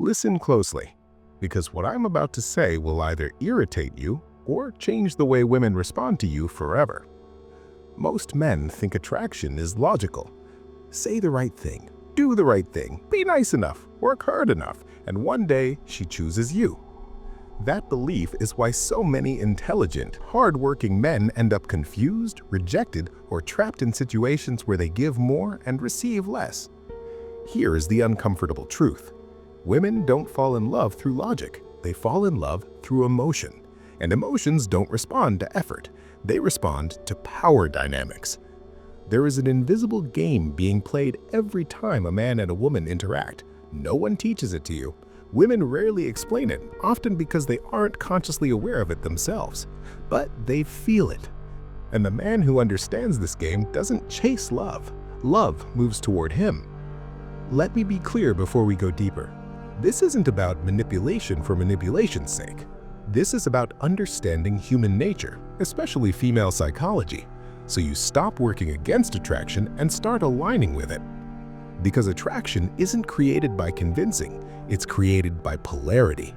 Listen closely, because what I'm about to say will either irritate you or change the way women respond to you forever. Most men think attraction is logical. Say the right thing, do the right thing, be nice enough, work hard enough, and one day she chooses you. That belief is why so many intelligent, hard-working men end up confused, rejected, or trapped in situations where they give more and receive less. Here is the uncomfortable truth. Women don't fall in love through logic. They fall in love through emotion. And emotions don't respond to effort. They respond to power dynamics. There is an invisible game being played every time a man and a woman interact. No one teaches it to you. Women rarely explain it, often because they aren't consciously aware of it themselves. But they feel it. And the man who understands this game doesn't chase love. Love moves toward him. Let me be clear before we go deeper. This isn't about manipulation for manipulation's sake. This is about understanding human nature, especially female psychology, so you stop working against attraction and start aligning with it. Because attraction isn't created by convincing, it's created by polarity.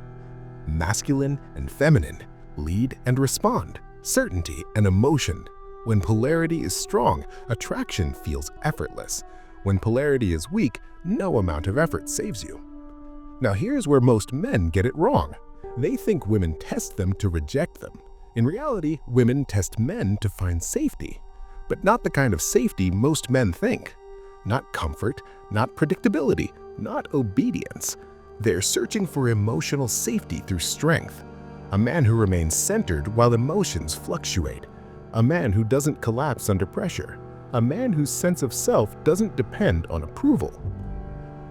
Masculine and feminine, lead and respond, certainty and emotion. When polarity is strong, attraction feels effortless. When polarity is weak, no amount of effort saves you. Now here's where most men get it wrong. They think women test them to reject them. In reality, women test men to find safety. But not the kind of safety most men think. Not comfort, not predictability, not obedience. They're searching for emotional safety through strength. A man who remains centered while emotions fluctuate. A man who doesn't collapse under pressure. A man whose sense of self doesn't depend on approval.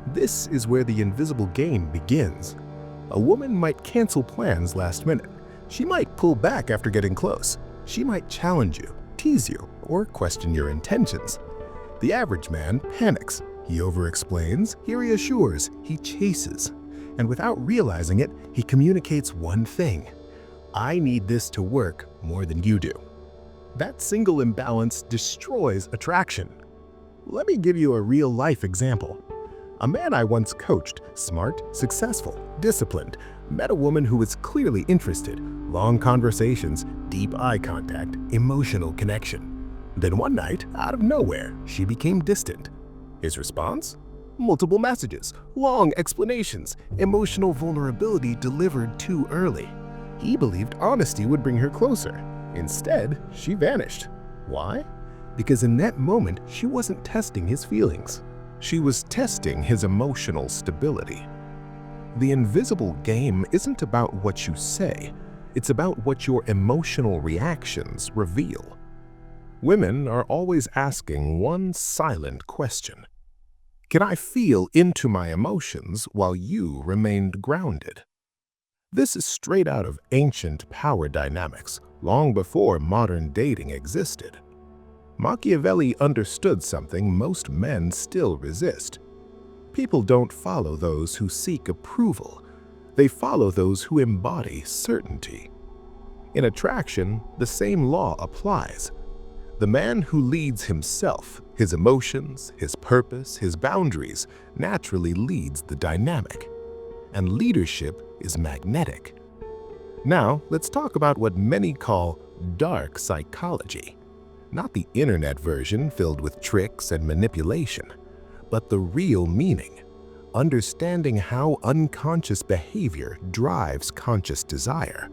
This is where the invisible game begins. A woman might cancel plans last minute. She might pull back after getting close. She might challenge you, tease you, or question your intentions. The average man panics. He over-explains, he reassures, he chases. And without realizing it, he communicates one thing. I need this to work more than you do. That single imbalance destroys attraction. Let me give you a real-life example. A man I once coached, smart, successful, disciplined, met a woman who was clearly interested. Long conversations, deep eye contact, emotional connection. Then one night, out of nowhere, she became distant. His response? Multiple messages, long explanations, emotional vulnerability delivered too early. He believed honesty would bring her closer. Instead, she vanished. Why? Because in that moment, she wasn't testing his feelings. She was testing his emotional stability. The invisible game isn't about what you say. It's about what your emotional reactions reveal. Women are always asking one silent question. Can I feel into my emotions while you remained grounded? This is straight out of ancient power dynamics, long before modern dating existed. Machiavelli understood something most men still resist. People don't follow those who seek approval. They follow those who embody certainty. In attraction, the same law applies. The man who leads himself, his emotions, his purpose, his boundaries, naturally leads the dynamic. And leadership is magnetic. Now, let's talk about what many call dark psychology. Not the internet version filled with tricks and manipulation, but the real meaning, understanding how unconscious behavior drives conscious desire.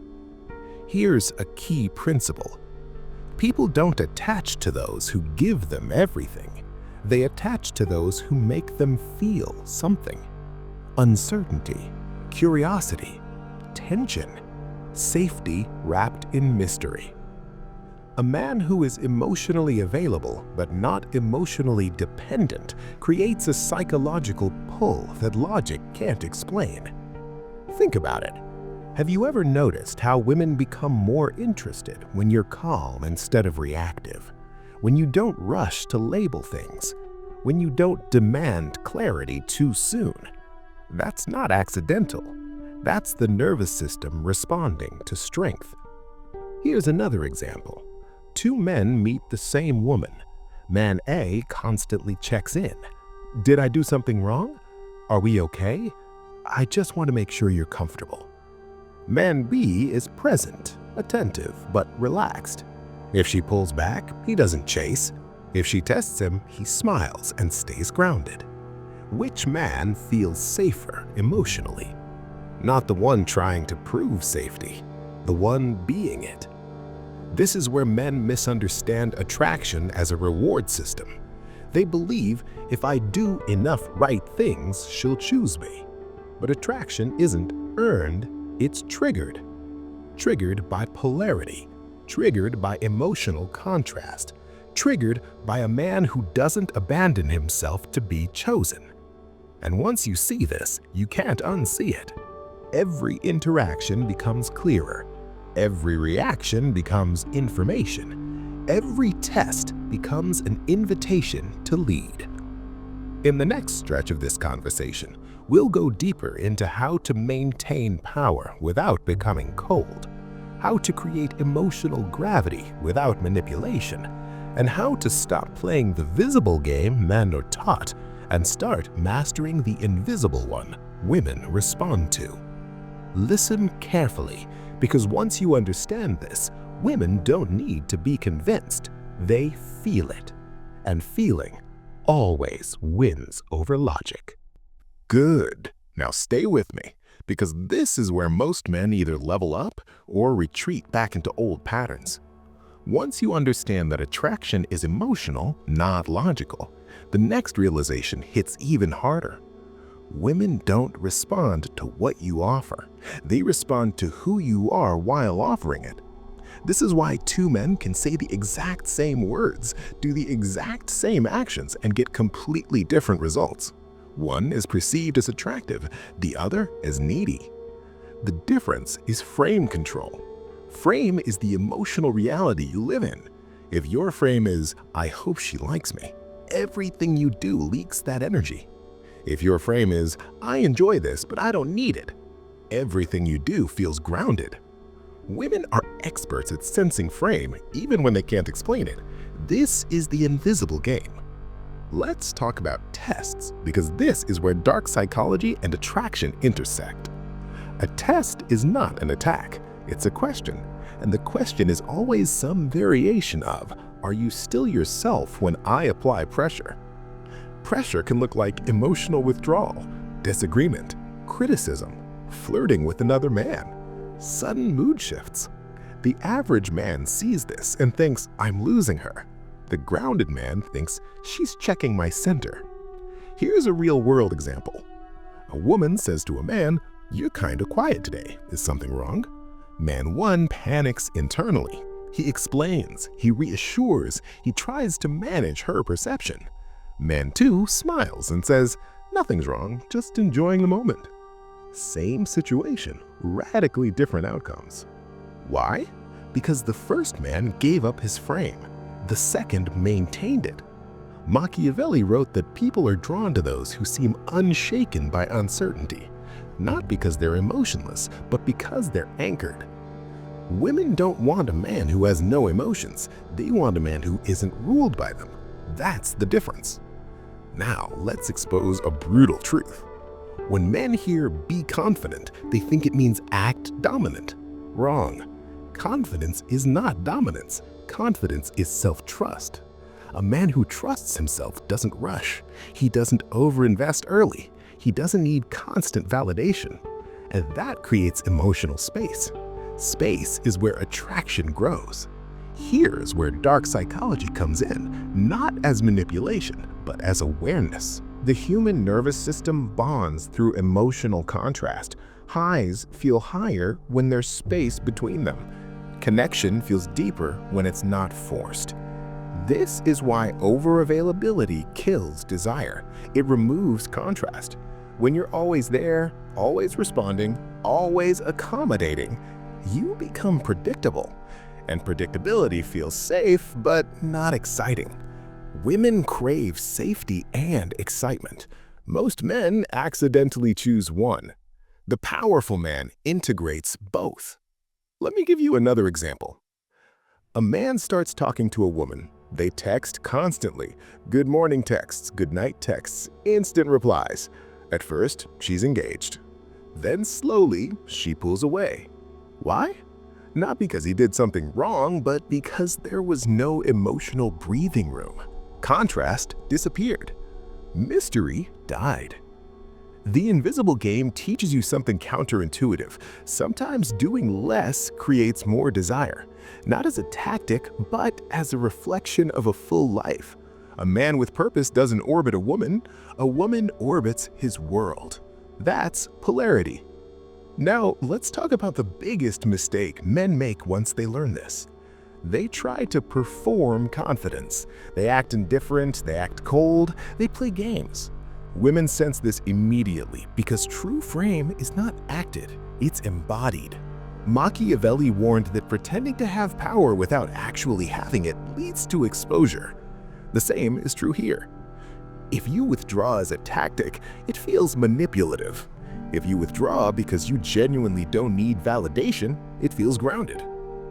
Here's a key principle. People don't attach to those who give them everything. They attach to those who make them feel something. Uncertainty, curiosity, tension, safety wrapped in mystery. A man who is emotionally available but not emotionally dependent creates a psychological pull that logic can't explain. Think about it. Have you ever noticed how women become more interested when you're calm instead of reactive? When you don't rush to label things? When you don't demand clarity too soon? That's not accidental. That's the nervous system responding to strength. Here's another example. Two men meet the same woman. Man A constantly checks in. Did I do something wrong? Are we okay? I just want to make sure you're comfortable. Man B is present, attentive, but relaxed. If she pulls back, he doesn't chase. If she tests him, he smiles and stays grounded. Which man feels safer emotionally? Not the one trying to prove safety, the one being it. This is where men misunderstand attraction as a reward system. They believe if I do enough right things, she'll choose me. But attraction isn't earned, it's triggered. Triggered by polarity, triggered by emotional contrast, triggered by a man who doesn't abandon himself to be chosen. And once you see this, you can't unsee it. Every interaction becomes clearer. Every reaction becomes information. Every test becomes an invitation to lead. In the next stretch of this conversation, we'll go deeper into how to maintain power without becoming cold, how to create emotional gravity without manipulation, and how to stop playing the visible game men are taught and start mastering the invisible one women respond to. Listen carefully, because once you understand this, women don't need to be convinced. They feel it. And feeling always wins over logic. Good. Now stay with me, because this is where most men either level up or retreat back into old patterns. Once you understand that attraction is emotional, not logical, the next realization hits even harder. Women don't respond to what you offer. They respond to who you are while offering it. This is why two men can say the exact same words, do the exact same actions, and get completely different results. One is perceived as attractive, the other as needy. The difference is frame control. Frame is the emotional reality you live in. If your frame is, I hope she likes me, everything you do leaks that energy. If your frame is, I enjoy this, but I don't need it, everything you do feels grounded. Women are experts at sensing frame, even when they can't explain it. This is the invisible game. Let's talk about tests, because this is where dark psychology and attraction intersect. A test is not an attack, it's a question. And the question is always some variation of, are you still yourself when I apply pressure? Pressure can look like emotional withdrawal, disagreement, criticism, flirting with another man, sudden mood shifts. The average man sees this and thinks, I'm losing her. The grounded man thinks, she's checking my center. Here's a real-world example. A woman says to a man, you're kind of quiet today. Is something wrong? Man 1 panics internally. He explains, he reassures, he tries to manage her perception. Man 2 smiles and says, nothing's wrong, just enjoying the moment. Same situation, radically different outcomes. Why? Because the first man gave up his frame. The second maintained it. Machiavelli wrote that people are drawn to those who seem unshaken by uncertainty, not because they're emotionless, but because they're anchored. Women don't want a man who has no emotions. They want a man who isn't ruled by them. That's the difference. Now, let's expose a brutal truth. When men hear be confident, they think it means act dominant. Wrong. Confidence is not dominance. Confidence is self-trust. A man who trusts himself doesn't rush. He doesn't overinvest early. He doesn't need constant validation. And that creates emotional space. Space is where attraction grows. Here's where dark psychology comes in, not as manipulation, but as awareness. The human nervous system bonds through emotional contrast. Highs feel higher when there's space between them. Connection feels deeper when it's not forced. This is why overavailability kills desire. It removes contrast. When you're always there, always responding, always accommodating, you become predictable. And predictability feels safe, but not exciting. Women crave safety and excitement. Most men accidentally choose one. The powerful man integrates both. Let me give you another example. A man starts talking to a woman. They text constantly. Good morning texts, good night texts, instant replies. At first, she's engaged. Then slowly, she pulls away. Why? Not because he did something wrong, but because there was no emotional breathing room. Contrast disappeared. Mystery died. The invisible game teaches you something counterintuitive. Sometimes doing less creates more desire, not as a tactic, but as a reflection of a full life. A man with purpose doesn't orbit a woman orbits his world. That's polarity. Now, let's talk about the biggest mistake men make once they learn this. They try to perform confidence. They act indifferent, they act cold, they play games. Women sense this immediately because true frame is not acted, it's embodied. Machiavelli warned that pretending to have power without actually having it leads to exposure. The same is true here. If you withdraw as a tactic, it feels manipulative. If you withdraw because you genuinely don't need validation, it feels grounded.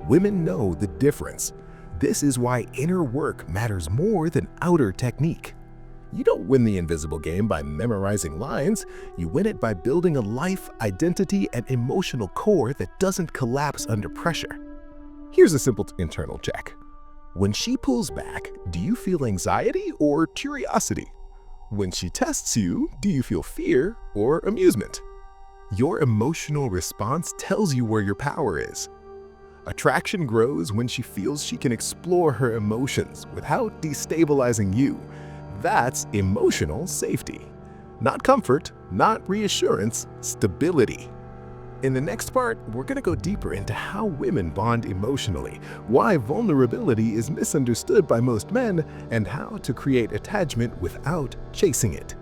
Women know the difference. This is why inner work matters more than outer technique. You don't win the invisible game by memorizing lines. You win it by building a life, identity, and emotional core that doesn't collapse under pressure. Here's a simple internal check. When she pulls back, do you feel anxiety or curiosity? When she tests you, do you feel fear or amusement? Your emotional response tells you where your power is. Attraction grows when she feels she can explore her emotions without destabilizing you. That's emotional safety. Not comfort, not reassurance, stability. In the next part, we're going to go deeper into how women bond emotionally, why vulnerability is misunderstood by most men, and how to create attachment without chasing it.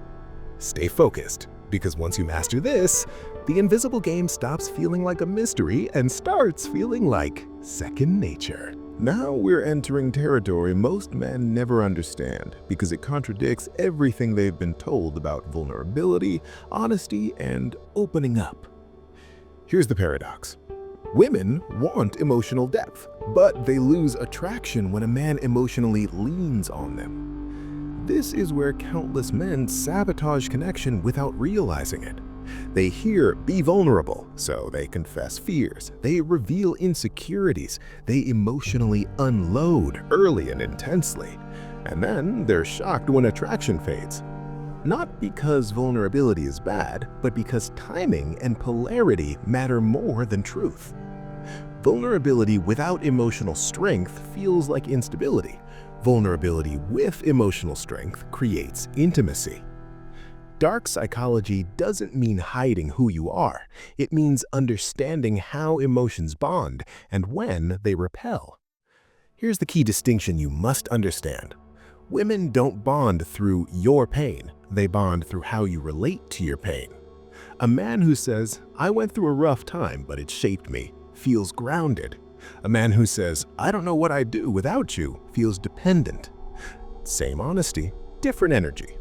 Stay focused, because once you master this, the invisible game stops feeling like a mystery and starts feeling like second nature. Now we're entering territory most men never understand because it contradicts everything they've been told about vulnerability, honesty, and opening up. Here's the paradox. Women want emotional depth, but they lose attraction when a man emotionally leans on them. This is where countless men sabotage connection without realizing it. They hear, "be vulnerable," so they confess fears, they reveal insecurities, they emotionally unload early and intensely, and then they're shocked when attraction fades. Not because vulnerability is bad, but because timing and polarity matter more than truth. Vulnerability without emotional strength feels like instability. Vulnerability with emotional strength creates intimacy. Dark psychology doesn't mean hiding who you are. It means understanding how emotions bond and when they repel. Here's the key distinction you must understand. Women don't bond through your pain. They bond through how you relate to your pain. A man who says, "I went through a rough time, but it shaped me," feels grounded. A man who says, "I don't know what I'd do without you," feels dependent. Same honesty, different energy.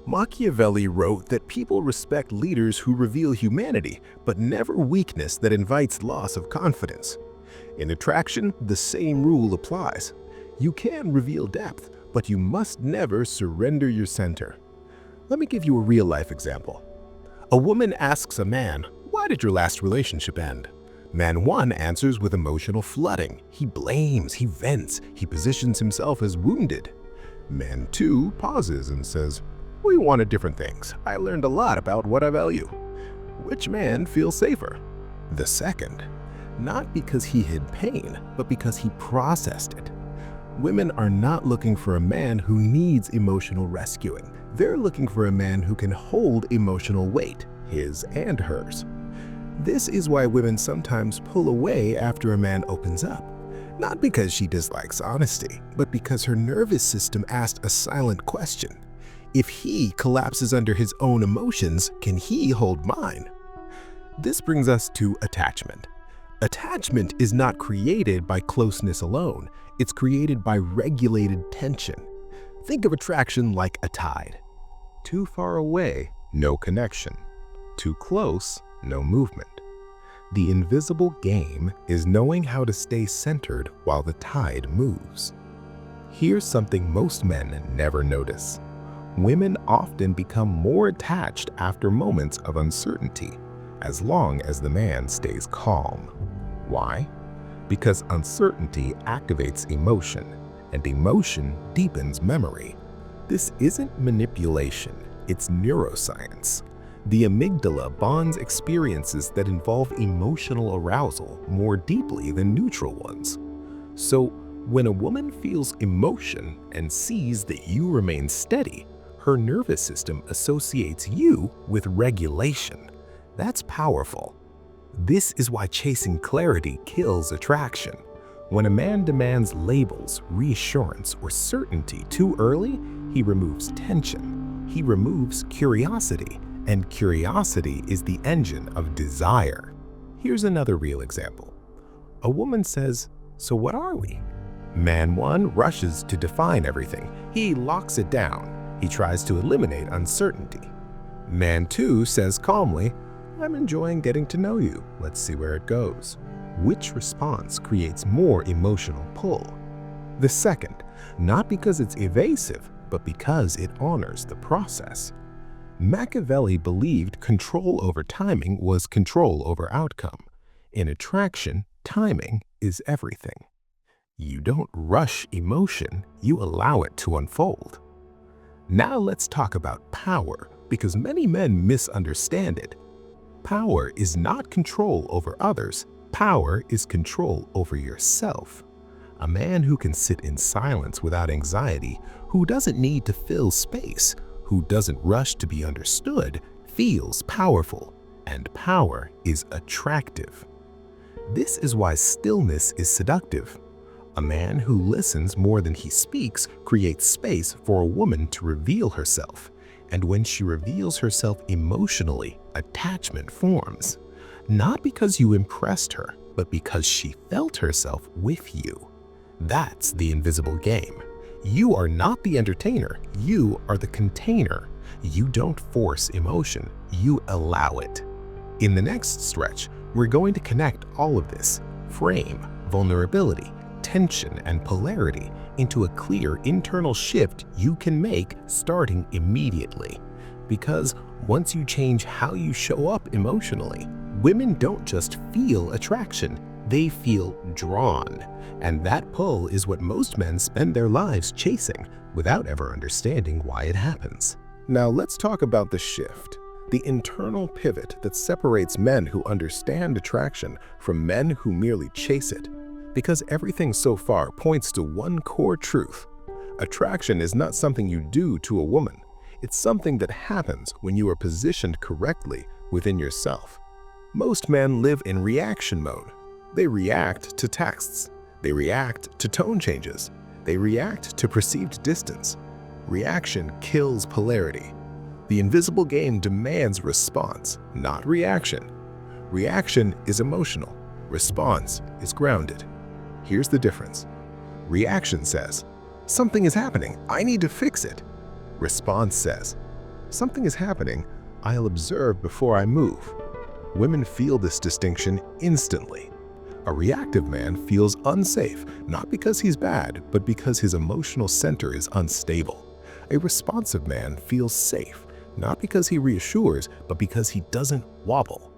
Machiavelli wrote that people respect leaders who reveal humanity, but never weakness that invites loss of confidence. In attraction, the same rule applies. You can reveal depth, but you must never surrender your center. Let me give you a real-life example. A woman asks a man, "Why did your last relationship end?" Man 1 answers with emotional flooding. He blames, he vents, he positions himself as wounded. Man 2 pauses and says, "We wanted different things. I learned a lot about what I value." Which man feels safer? The second. Not because he hid pain, but because he processed it. Women are not looking for a man who needs emotional rescuing. They're looking for a man who can hold emotional weight, his and hers. This is why women sometimes pull away after a man opens up. Not because she dislikes honesty, but because her nervous system asked a silent question. If he collapses under his own emotions, can he hold mine? This brings us to attachment. Attachment is not created by closeness alone. It's created by regulated tension. Think of attraction like a tide. Too far away, no connection. Too close, no movement. The invisible game is knowing how to stay centered while the tide moves. Here's something most men never notice. Women often become more attached after moments of uncertainty. as long as the man stays calm. Why? Because uncertainty activates emotion, and emotion deepens memory. This isn't manipulation, it's neuroscience. The amygdala bonds experiences that involve emotional arousal more deeply than neutral ones. So, when a woman feels emotion and sees that you remain steady, her nervous system associates you with regulation. That's powerful. This is why chasing clarity kills attraction. When a man demands labels, reassurance, or certainty too early, he removes tension. He removes curiosity, and curiosity is the engine of desire. Here's another real example. A woman says, "So what are we?" Man 1 rushes to define everything. He locks it down. He tries to eliminate uncertainty. Man 2 says calmly, "I'm enjoying getting to know you. Let's see where it goes." Which response creates more emotional pull? The second, not because it's evasive, but because it honors the process. Machiavelli believed control over timing was control over outcome. In attraction, timing is everything. You don't rush emotion, you allow it to unfold. Now let's talk about power, because many men misunderstand it. Power is not control over others, power is control over yourself. A man who can sit in silence without anxiety, who doesn't need to fill space, who doesn't rush to be understood, feels powerful, and power is attractive. This is why stillness is seductive. A man who listens more than he speaks creates space for a woman to reveal herself, and when she reveals herself emotionally, attachment forms. Not because you impressed her, but because she felt herself with you. That's the invisible game. You are not the entertainer, you are the container. You don't force emotion, you allow it. In the next stretch, we're going to connect all of this, frame, vulnerability, tension, and polarity, into a clear internal shift you can make starting immediately. Because once you change how you show up emotionally, women don't just feel attraction, they feel drawn. And that pull is what most men spend their lives chasing without ever understanding why it happens. Now let's talk about the shift, the internal pivot that separates men who understand attraction from men who merely chase it. Because everything so far points to one core truth. Attraction is not something you do to a woman. It's something that happens when you are positioned correctly within yourself. Most men live in reaction mode. They react to texts. They react to tone changes. They react to perceived distance. Reaction kills polarity. The invisible game demands response, not reaction. Reaction is emotional. Response is grounded. Here's the difference. Reaction says, "Something is happening, I need to fix it." Response says, "Something is happening, I'll observe before I move." Women feel this distinction instantly. A reactive man feels unsafe, not because he's bad, but because his emotional center is unstable. A responsive man feels safe, not because he reassures, but because he doesn't wobble.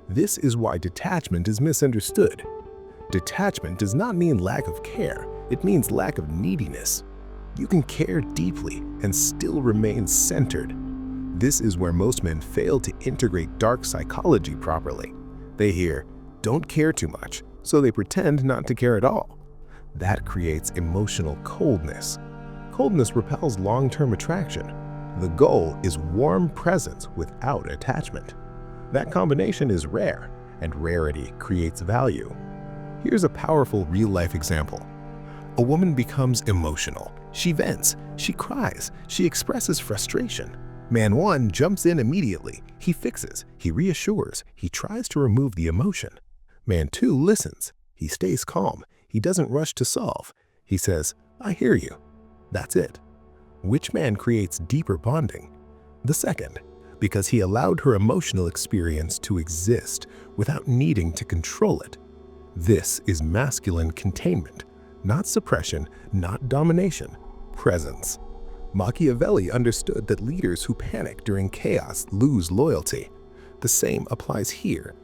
This is why detachment is misunderstood. Detachment does not mean lack of care, it means lack of neediness. You can care deeply and still remain centered. This is where most men fail to integrate dark psychology properly. They hear, "Don't care too much," so they pretend not to care at all. That creates emotional coldness. Coldness repels long-term attraction. The goal is warm presence without attachment. That combination is rare, and rarity creates value. Here's a powerful real-life example. A woman becomes emotional. She vents, she cries, she expresses frustration. Man 1 jumps in immediately. He fixes, he reassures, he tries to remove the emotion. Man 2 listens. He stays calm. He doesn't rush to solve. He says, "I hear you." That's it. Which man creates deeper bonding? The second, because he allowed her emotional experience to exist without needing to control it. This is masculine containment, not suppression, not domination, presence. Machiavelli understood that leaders who panic during chaos lose loyalty. The same applies here.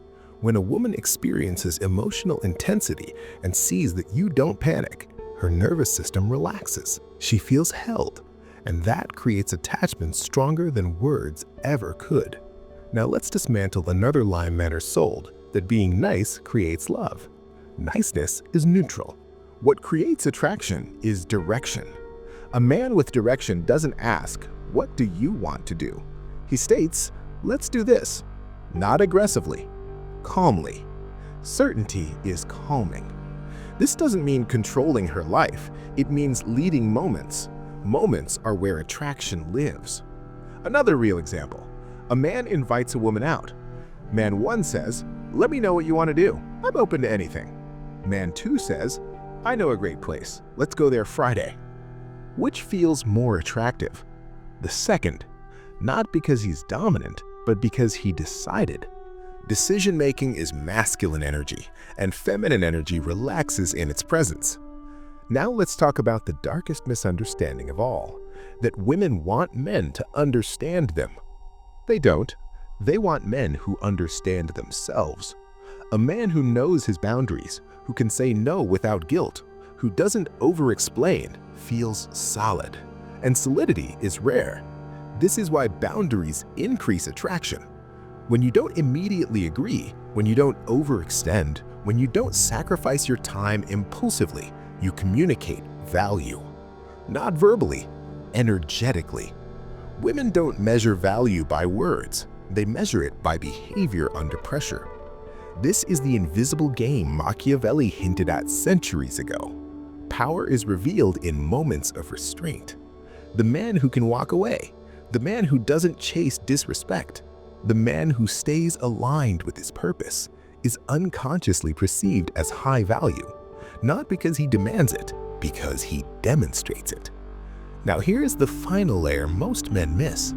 When a woman experiences emotional intensity and sees that you don't panic, her nervous system relaxes. She feels held, and that creates attachment stronger than words ever could. Now let's dismantle another lie men are sold, that being nice creates love. Niceness is neutral. What creates attraction is direction. A man with direction doesn't ask, "What do you want to do?" He states, "Let's do this." Not aggressively, calmly. Certainty is calming. This doesn't mean controlling her life. It means leading moments. Moments are where attraction lives. Another real example. A man invites a woman out. Man 1 says, "Let me know what you want to do. I'm open to anything." Man 2 says, "I know a great place. Let's go there Friday." Which feels more attractive? The second. Not because he's dominant, but because he decided. Decision-making is masculine energy, and feminine energy relaxes in its presence. Now let's talk about the darkest misunderstanding of all, that women want men to understand them. They don't. They want men who understand themselves. A man who knows his boundaries, who can say no without guilt, who doesn't over-explain, feels solid. And solidity is rare. This is why boundaries increase attraction. When you don't immediately agree, when you don't overextend, when you don't sacrifice your time impulsively, you communicate value. Not verbally, energetically. Women don't measure value by words. They measure it by behavior under pressure. This is the invisible game Machiavelli hinted at centuries ago. Power is revealed in moments of restraint. The man who can walk away, the man who doesn't chase disrespect, the man who stays aligned with his purpose, is unconsciously perceived as high value, not because he demands it, because he demonstrates it. Now here's the final layer most men miss.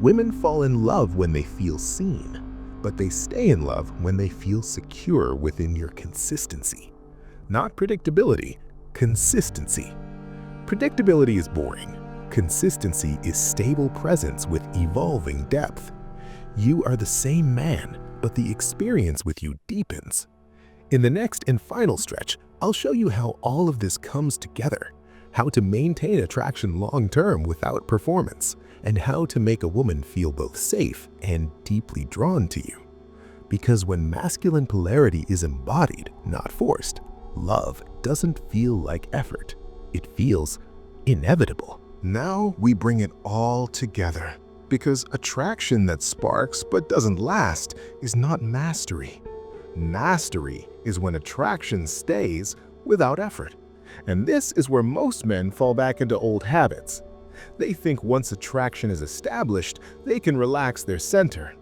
Women fall in love when they feel seen, but they stay in love when they feel secure within your consistency. Not predictability, consistency. Predictability is boring. Consistency is stable presence with evolving depth. You are the same man, but the experience with you deepens. In the next and final stretch, I'll show you how all of this comes together, how to maintain attraction long-term without performance, and how to make a woman feel both safe and deeply drawn to you. Because when masculine polarity is embodied, not forced, love doesn't feel like effort. It feels inevitable. Now we bring it all together. Because attraction that sparks but doesn't last is not mastery. Mastery is when attraction stays without effort. And this is where most men fall back into old habits. They think once attraction is established, they can relax their center.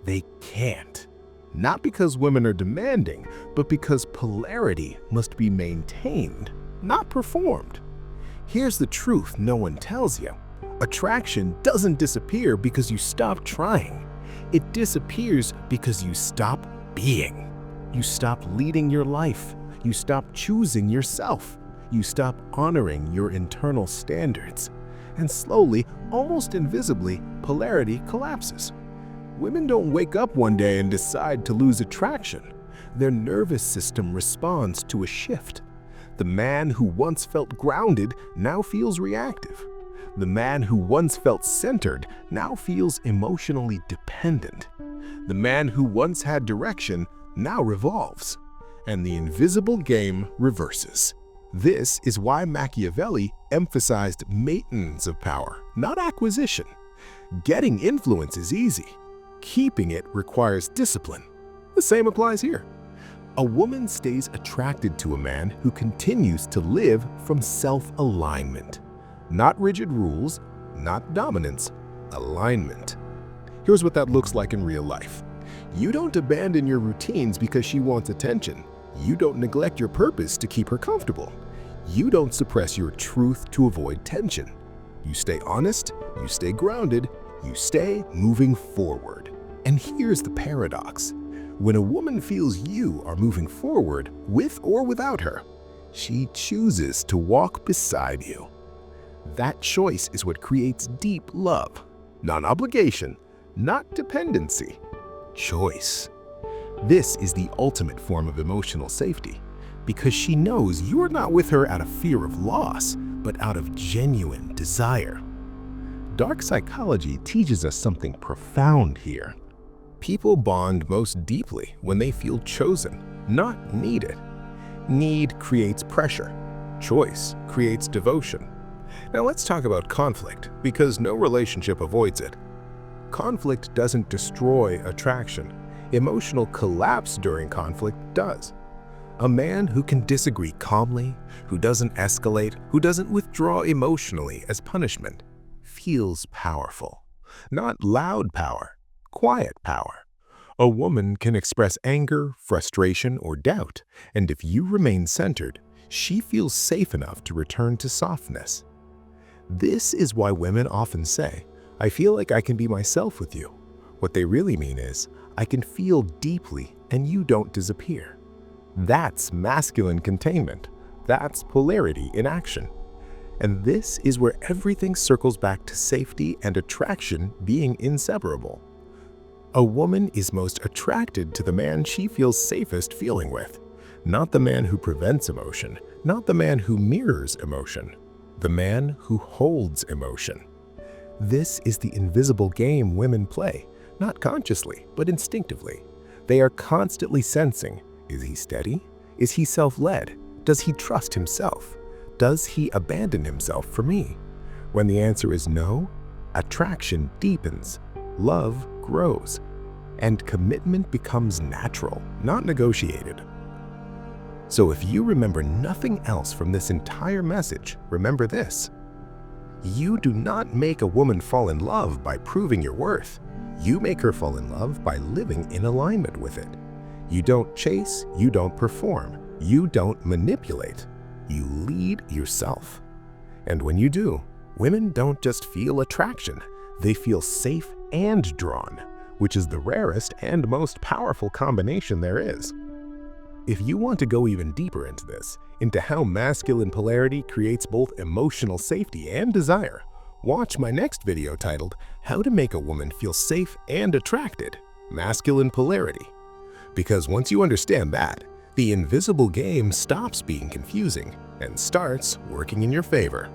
They can't. Not because women are demanding, but because polarity must be maintained, not performed. Here's the truth no one tells you. Attraction doesn't disappear because you stop trying. It disappears because you stop being. You stop leading your life. You stop choosing yourself. You stop honoring your internal standards. And slowly, almost invisibly, polarity collapses. Women don't wake up one day and decide to lose attraction. Their nervous system responds to a shift. The man who once felt grounded now feels reactive. The man who once felt centered now feels emotionally dependent. The man who once had direction now revolves. And the invisible game reverses. This is why Machiavelli emphasized maintenance of power, not acquisition. Getting influence is easy. Keeping it requires discipline. The same applies here. A woman stays attracted to a man who continues to live from self-alignment. Not rigid rules, not dominance, alignment. Here's what that looks like in real life. You don't abandon your routines because she wants attention. You don't neglect your purpose to keep her comfortable. You don't suppress your truth to avoid tension. You stay honest, you stay grounded, you stay moving forward. And here's the paradox. When a woman feels you are moving forward, with or without her, she chooses to walk beside you. That choice is what creates deep love, not obligation, not dependency. choice. This is the ultimate form of emotional safety, because she knows you're not with her out of fear of loss, but out of genuine desire. Dark psychology teaches us something profound here. People bond most deeply when they feel chosen, not needed. Need creates pressure. Choice creates devotion. Now let's talk about conflict, because no relationship avoids it. Conflict doesn't destroy attraction. Emotional collapse during conflict does. A man who can disagree calmly, who doesn't escalate, who doesn't withdraw emotionally as punishment, feels powerful. Not loud power, quiet power. A woman can express anger, frustration, or doubt, and if you remain centered, she feels safe enough to return to softness. This is why women often say, "I feel like I can be myself with you." What they really mean is, "I can feel deeply and you don't disappear." That's masculine containment. That's polarity in action. And this is where everything circles back to safety and attraction being inseparable. A woman is most attracted to the man she feels safest feeling with, not the man who prevents emotion, not the man who mirrors emotion, the man who holds emotion. This is the invisible game women play, not consciously, but instinctively. They are constantly sensing, is he steady? Is he self-led? Does he trust himself? Does he abandon himself for me? When the answer is no, attraction deepens, love grows, and commitment becomes natural, not negotiated. So if you remember nothing else from this entire message, remember this. You do not make a woman fall in love by proving your worth. You make her fall in love by living in alignment with it. You don't chase, you don't perform, you don't manipulate. You lead yourself. And when you do, women don't just feel attraction, they feel safe and drawn, which is the rarest and most powerful combination there is. If you want to go even deeper into this, into how masculine polarity creates both emotional safety and desire, watch my next video titled, "How to Make a Woman Feel Safe and Attracted, Masculine Polarity." Because once you understand that, the invisible game stops being confusing and starts working in your favor.